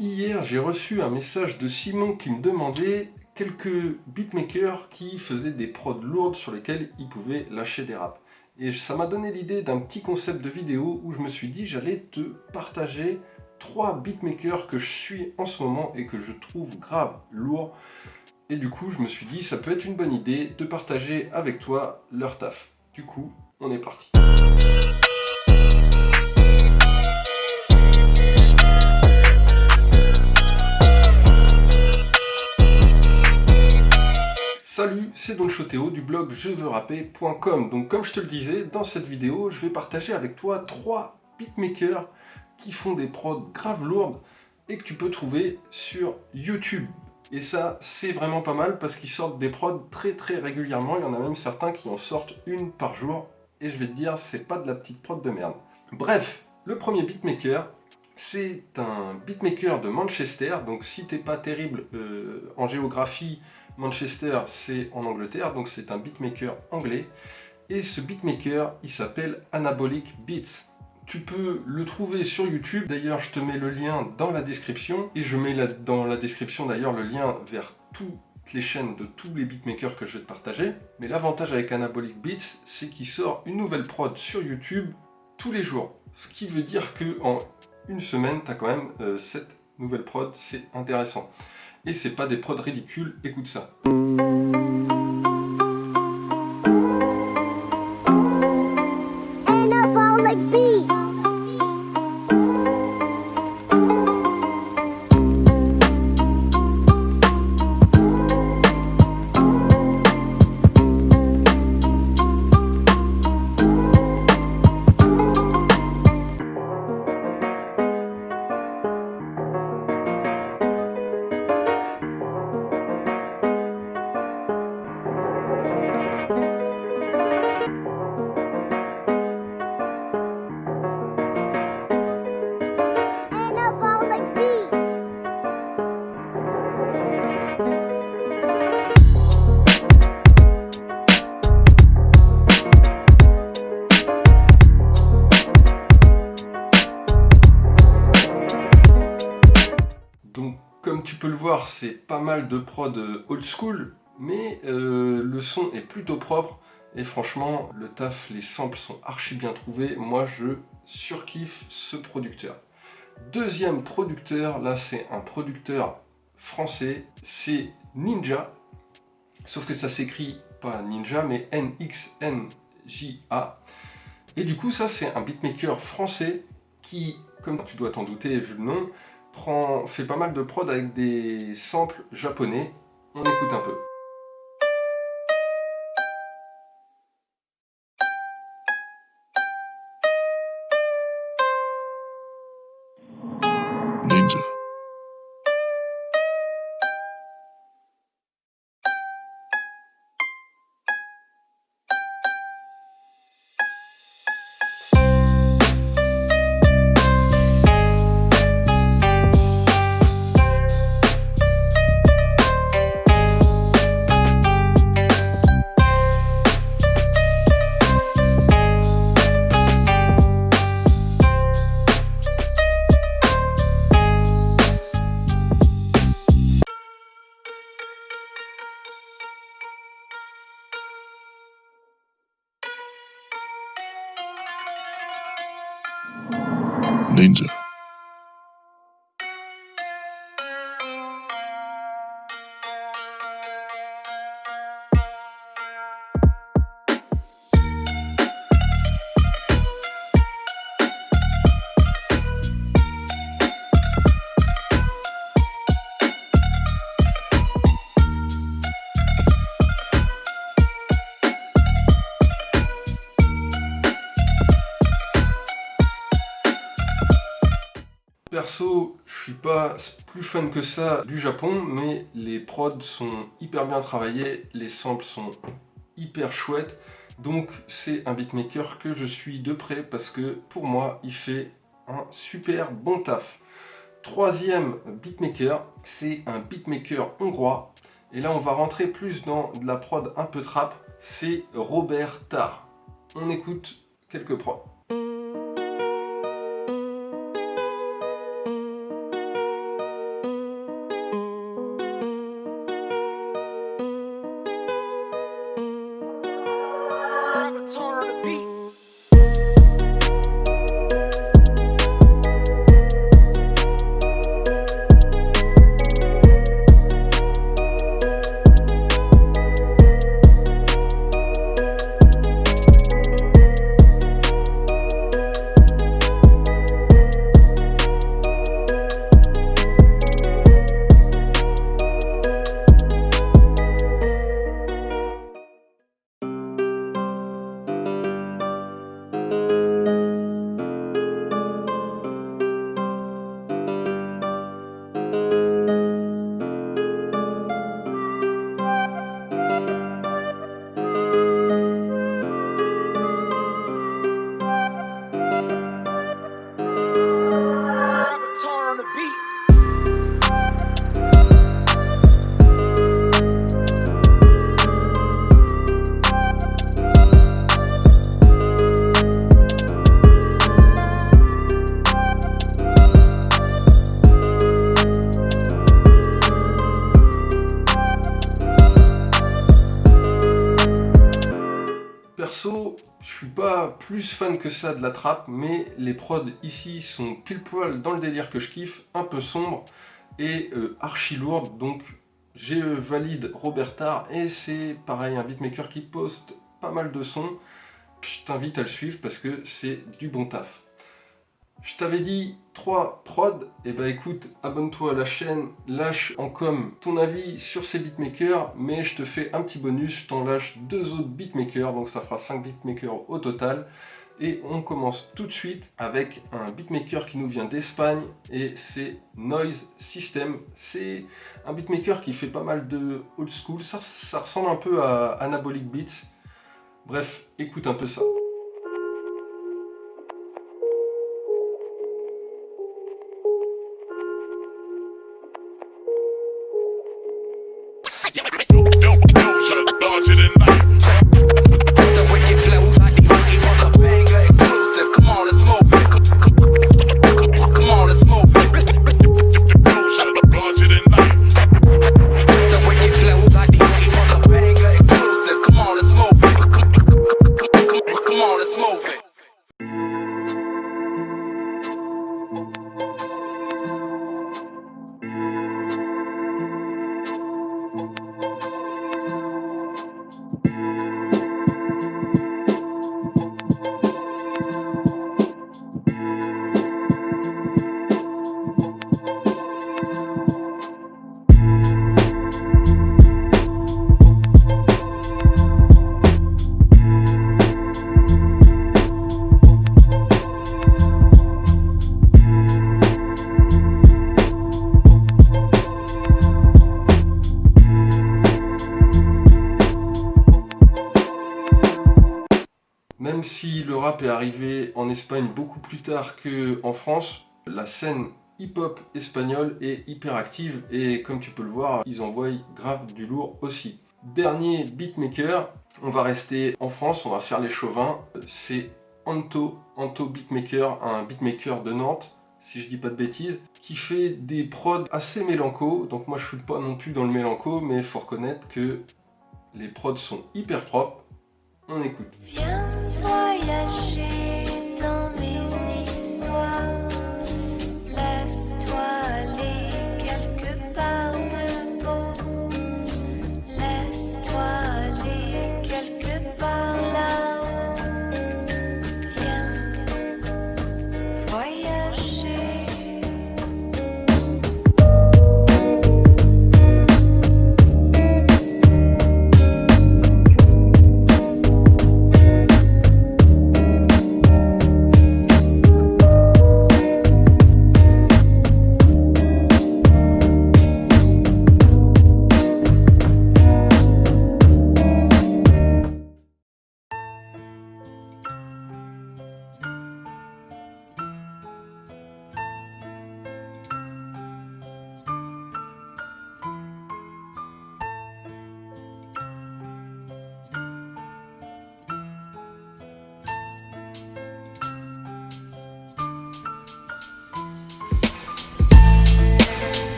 Hier, j'ai reçu un message de Simon qui me demandait quelques beatmakers qui faisaient des prods lourdes sur lesquelles il pouvait lâcher des raps. Et ça m'a donné l'idée d'un petit concept de vidéo où je me suis dit j'allais te partager 3 beatmakers que je suis en ce moment et que je trouve grave lourds. Et du coup, je me suis dit ça peut être une bonne idée de partager avec toi leur taf. Du coup, on est parti. Salut, c'est Don Choteo du blog jeveuxrapper.com. Donc comme je te le disais, dans cette vidéo, je vais partager avec toi 3 beatmakers qui font des prods grave lourdes et que tu peux trouver sur YouTube. Et ça, c'est vraiment pas mal parce qu'ils sortent des prods très régulièrement. Il y en a même certains qui en sortent une par jour. Et je vais te dire, c'est pas de la petite prod de merde. Bref, le premier beatmaker, c'est un beatmaker de Manchester. Donc si t'es pas terrible en géographie, Manchester, c'est en Angleterre, donc c'est un beatmaker anglais. Et ce beatmaker, il s'appelle Anabolic Beats. Tu peux le trouver sur YouTube. D'ailleurs, je te mets le lien dans la description. Et je mets dans la description d'ailleurs le lien vers toutes les chaînes de tous les beatmakers que je vais te partager. Mais l'avantage avec Anabolic Beats, c'est qu'il sort une nouvelle prod sur YouTube tous les jours. Ce qui veut dire qu'en une semaine, tu as quand même cette nouvelle prod. C'est intéressant. Et c'est pas des prods ridicules, écoute ça. Anabolic Beats. Anabolic Beats. Donc comme tu peux le voir, c'est pas mal de prod old school, mais le son est plutôt propre. Et franchement, le taf, les samples sont archi bien trouvés. Moi, je surkiffe ce producteur. Deuxième producteur, là, c'est un producteur français. C'est Ninja. Sauf que ça s'écrit pas Ninja, mais N-X-N-J-A. Et du coup, ça, c'est un beatmaker français qui, comme tu dois t'en douter vu le nom, fait pas mal de prod avec des samples japonais. On écoute un peu. Ninja. Ninja. Perso, je suis pas plus fan que ça du Japon, mais les prods sont hyper bien travaillés, les samples sont hyper chouettes, donc c'est un beatmaker que je suis de près parce que pour moi, il fait un super bon taf. Troisième beatmaker, c'est un beatmaker hongrois, et là on va rentrer plus dans de la prod un peu trap, c'est Robert Tarr. On écoute quelques prods. pas plus fan que ça de la trap, mais les prods ici sont pile poil dans le délire que je kiffe, un peu sombre et archi lourde, donc j'ai valide Robertard et c'est pareil, un beatmaker qui poste pas mal de sons. Je t'invite à le suivre parce que c'est du bon taf. Je t'avais dit 3 prods, et bah écoute, abonne-toi à la chaîne, lâche en com ton avis sur ces beatmakers, mais je te fais un petit bonus, je t'en lâche 2 autres beatmakers, donc ça fera 5 beatmakers au total. Et on commence tout de suite avec un beatmaker qui nous vient d'Espagne, et c'est Noise System. C'est un beatmaker qui fait pas mal de old school, ça ressemble un peu à Anabolic Beats. Bref, écoute un peu ça. Même si le rap est arrivé en Espagne beaucoup plus tard qu'en France, la scène hip-hop espagnole est hyper active et comme tu peux le voir, ils envoient grave du lourd aussi. Dernier beatmaker, on va rester en France, on va faire les chauvins, c'est Anto Beatmaker, un beatmaker de Nantes, si je dis pas de bêtises, qui fait des prods assez mélancos, donc moi je suis pas non plus dans le mélanco, mais il faut reconnaître que les prods sont hyper propres. On écoute. Viens voyager dans mes histoires, laisse-toi aller quelque part de beau, laisse-toi aller quelque part là-haut, viens voyager.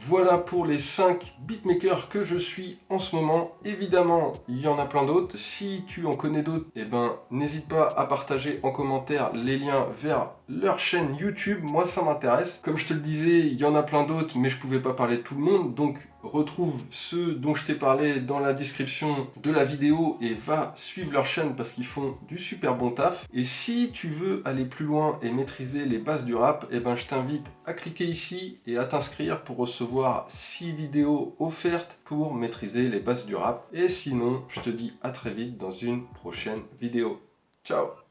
Voilà pour les 5 beatmakers que je suis en ce moment. Évidemment, il y en a plein d'autres. Si tu en connais d'autres, eh ben, n'hésite pas à partager en commentaire les liens vers leur chaîne YouTube. Moi, ça m'intéresse. Comme je te le disais, il y en a plein d'autres, mais je pouvais pas parler de tout le monde. Donc, retrouve ceux dont je t'ai parlé dans la description de la vidéo et va suivre leur chaîne parce qu'ils font du super bon taf. Et si tu veux aller plus loin et maîtriser les bases du rap, eh ben, je t'invite à cliquer ici et à t'inscrire pour recevoir 6 vidéos offertes pour maîtriser les bases du rap. Et sinon, je te dis à très vite dans une prochaine vidéo. Ciao!